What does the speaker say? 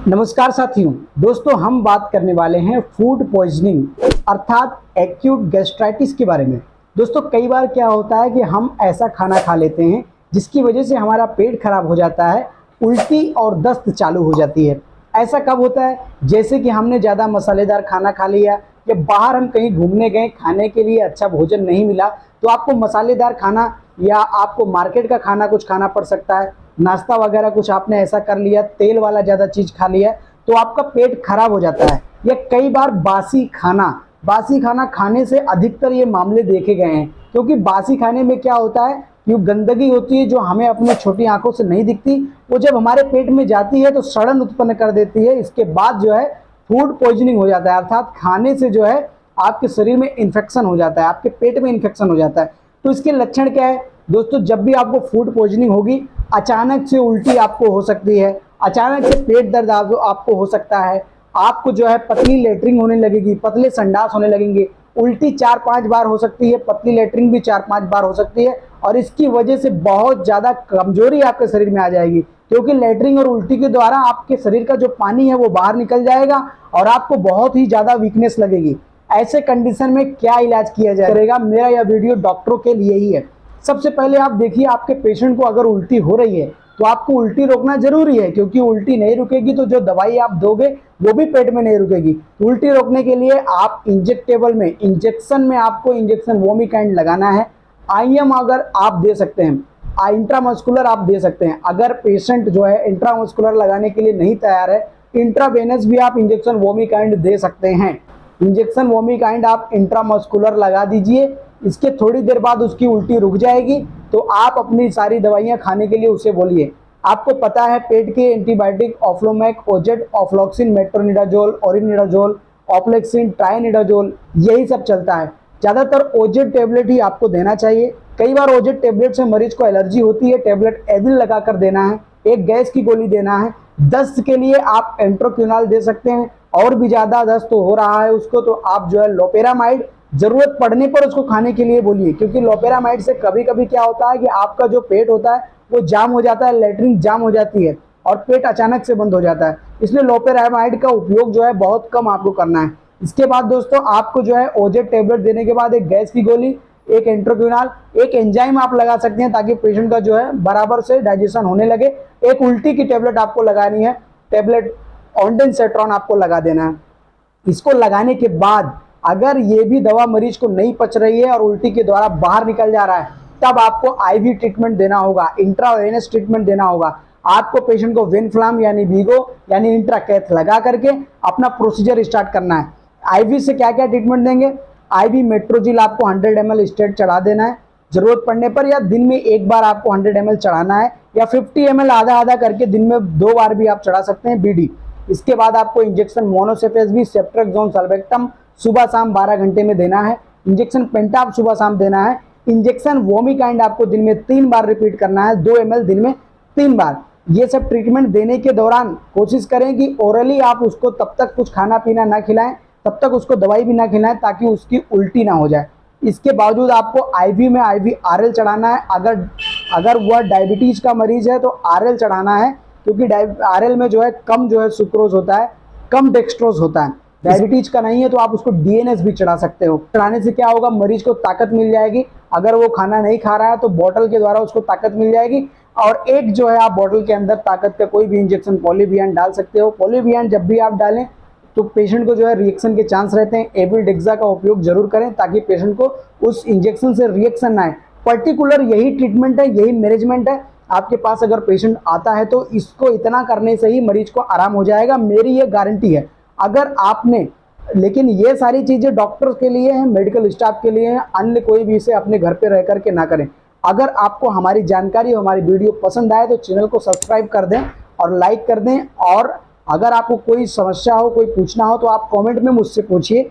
नमस्कार साथियों। दोस्तों हम बात करने वाले हैं फूड पॉइजनिंग अर्थात एक्यूट गैस्ट्राइटिस के बारे में। दोस्तों कई बार क्या होता है कि हम ऐसा खाना खा लेते हैं जिसकी वजह से हमारा पेट खराब हो जाता है, उल्टी और दस्त चालू हो जाती है। ऐसा कब होता है? जैसे कि हमने ज़्यादा मसालेदार खाना खा लिया या बाहर हम कहीं घूमने गए, खाने के लिए अच्छा भोजन नहीं मिला तो आपको मसालेदार खाना या आपको मार्केट का खाना कुछ खाना पड़ सकता है। नाश्ता वगैरह कुछ आपने ऐसा कर लिया, तेल वाला ज़्यादा चीज़ खा लिया तो आपका पेट खराब हो जाता है। या कई बार बासी खाना खाने से अधिकतर ये मामले देखे गए हैं, क्योंकि बासी खाने में क्या होता है, ये गंदगी होती है जो हमें अपनी छोटी आंखों से नहीं दिखती, वो जब हमारे पेट में जाती है तो सड़न उत्पन्न कर देती है। इसके बाद जो है फूड पॉइजनिंग हो जाता है, अर्थात खाने से जो है आपके शरीर में इन्फेक्शन हो जाता है, आपके पेट में इन्फेक्शन हो जाता है। तो इसके लक्षण क्या है दोस्तों? जब भी आपको फूड पॉइजनिंग होगी, अचानक से उल्टी आपको हो सकती है, अचानक से पेट दर्द आपको हो सकता है, आपको जो है पतली लेटरिंग होने लगेगी, पतले संडास होने लगेंगे, उल्टी 4-5 बार हो सकती है, पतली लेटरिंग भी 4-5 बार हो सकती है। और इसकी वजह से बहुत ज़्यादा कमजोरी आपके शरीर में आ जाएगी, क्योंकि लेटरिंग और उल्टी के द्वारा आपके शरीर का जो पानी है वो बाहर निकल जाएगा और आपको बहुत ही ज़्यादा वीकनेस लगेगी। ऐसे कंडीशन में क्या इलाज किया जाएगा? मेरा यह वीडियो डॉक्टरों के लिए ही है। सबसे पहले आप देखिए, आपके पेशेंट को अगर उल्टी हो रही है तो आपको उल्टी रोकना जरूरी है, क्योंकि उल्टी नहीं रुकेगी तो जो दवाई आप दोगे वो भी पेट में नहीं रुकेगी। उल्टी रोकने के लिए आप इंजेक्शन में आपको इंजेक्शन वोमिकाइंड लगाना है। आईएम अगर आप दे सकते हैं, इंट्रामस्कुलर आप दे सकते हैं। अगर पेशेंट जो है इंट्रामस्कुलर लगाने के लिए नहीं तैयार है, इंट्रावेनस भी आप इंजेक्शन वोमिकाइंड दे सकते हैं। इंजेक्शन वोमिकाइंड आप इंट्रामस्कुलर लगा दीजिए, इसके थोड़ी देर बाद उसकी उल्टी रुक जाएगी तो आप अपनी सारी दवाइयां खाने के लिए उसे बोलिए। आपको पता है पेट के एंटीबायोटिक ऑफ्लोमैक, ओजेट, ऑफ्लॉक्सिन, मेट्रोनिडाजोल, ओरिनिडाजोल, ऑप्लेक्सिन, ट्राइनिडाजोल, यही सब चलता है। ज़्यादातर ओजेट टेबलेट ही आपको देना चाहिए। कई बार ओजेट टेबलेट से मरीज को एलर्जी होती है, टेबलेट एविल लगा कर देना है, एक गैस की गोली देना है। दस्त के लिए आप एंट्रोक्विनॉल दे सकते हैं, और भी ज़्यादा दस्त हो रहा है उसको तो आप जो है लोपेरामाइड जरूरत पड़ने पर उसको खाने के लिए बोलिए, क्योंकि लोपेरामाइड से कभी कभी क्या होता है कि आपका जो पेट होता है वो जाम हो जाता है, लेटरिन जाम हो जाती है और पेट अचानक से बंद हो जाता है। इसलिए लोपेरामाइड का उपयोग जो है बहुत कम आपको करना है। इसके बाद दोस्तों आपको जो है ओजेट टेबलेट देने के बाद एक गैस की गोली, एक एंट्रोक्विनॉल, एक एंजाइम आप लगा सकते हैं ताकि पेशेंट का जो है बराबर से डाइजेशन होने लगे। एक उल्टी की टेबलेट आपको लगानी है, टेबलेट ऑन्डेंसेट्रॉन आपको लगा देना है। इसको लगाने के बाद अगर ये भी दवा मरीज को नहीं पच रही है और उल्टी के द्वारा बाहर निकल जा रहा है, तब आपको आईवी ट्रीटमेंट देना होगा, इंट्रावेनस ट्रीटमेंट देना होगा। आपको पेशेंट को वेनफ्लाम यानी वीगो यानी इंट्राकैथ लगा करके अपना प्रोसीजर स्टार्ट करना है। आईवी से क्या क्या ट्रीटमेंट देंगे? आईवी मेट्रोजिल आपको 100 ml स्टेट चढ़ा देना है जरूरत पड़ने पर, या दिन में एक बार आपको 100 ml चढ़ाना है, या 50 ml आधा आधा करके दिन में 2 बार भी आप चढ़ा सकते हैं बीडी। इसके बाद आपको इंजेक्शन मोनोसेफेजबी, सेफ्ट्रेक्सोन, सल्बेक्टम सुबह शाम 12 घंटे में देना है। इंजेक्शन पेंटाप सुबह शाम देना है। इंजेक्शन वोमिकाइंड आपको दिन में 3 बार रिपीट करना है, 2 ml दिन में 3 बार। ये सब ट्रीटमेंट देने के दौरान कोशिश करें कि ओरली आप उसको तब तक कुछ खाना पीना ना खिलाएं, तब तक उसको दवाई भी ना खिलाएं ताकि उसकी उल्टी ना हो जाए। इसके बावजूद आपको आईवी में आईवी आरएल चढ़ाना है। अगर वह डायबिटीज का मरीज है तो आरएल चढ़ाना है, क्योंकि आरएल में जो है कम जो है सुक्रोज होता है, कम डेक्सट्रोज होता है। डायबिटीज का नहीं है तो आप उसको डीएनएस भी चढ़ा सकते हो। चढ़ाने से क्या होगा, मरीज को ताकत मिल जाएगी। अगर वो खाना नहीं खा रहा है तो बोतल के द्वारा उसको ताकत मिल जाएगी। और एक जो है आप बोतल के अंदर ताकत का कोई भी इंजेक्शन पॉलीवियान डाल सकते हो। पॉलीवियान जब भी आप डालें तो पेशेंट को जो है रिएक्शन के चांस रहते हैं। एविल डेक्सा का उपयोग जरूर करें ताकि पेशेंट को उस इंजेक्शन से रिएक्शन ना आए। पर्टिकुलर यही ट्रीटमेंट है, यही मैनेजमेंट है। आपके पास अगर पेशेंट आता है तो इसको इतना करने से ही मरीज को आराम हो जाएगा, मेरी ये गारंटी है। अगर आपने, लेकिन ये सारी चीज़ें डॉक्टर्स के लिए हैं, मेडिकल स्टाफ के लिए हैं, अन्य कोई भी इसे अपने घर पे रह करके ना करें। अगर आपको हमारी जानकारी, हमारी वीडियो पसंद आए तो चैनल को सब्सक्राइब कर दें और लाइक कर दें। और अगर आपको कोई समस्या हो, कोई पूछना हो तो आप कमेंट में मुझसे पूछिए।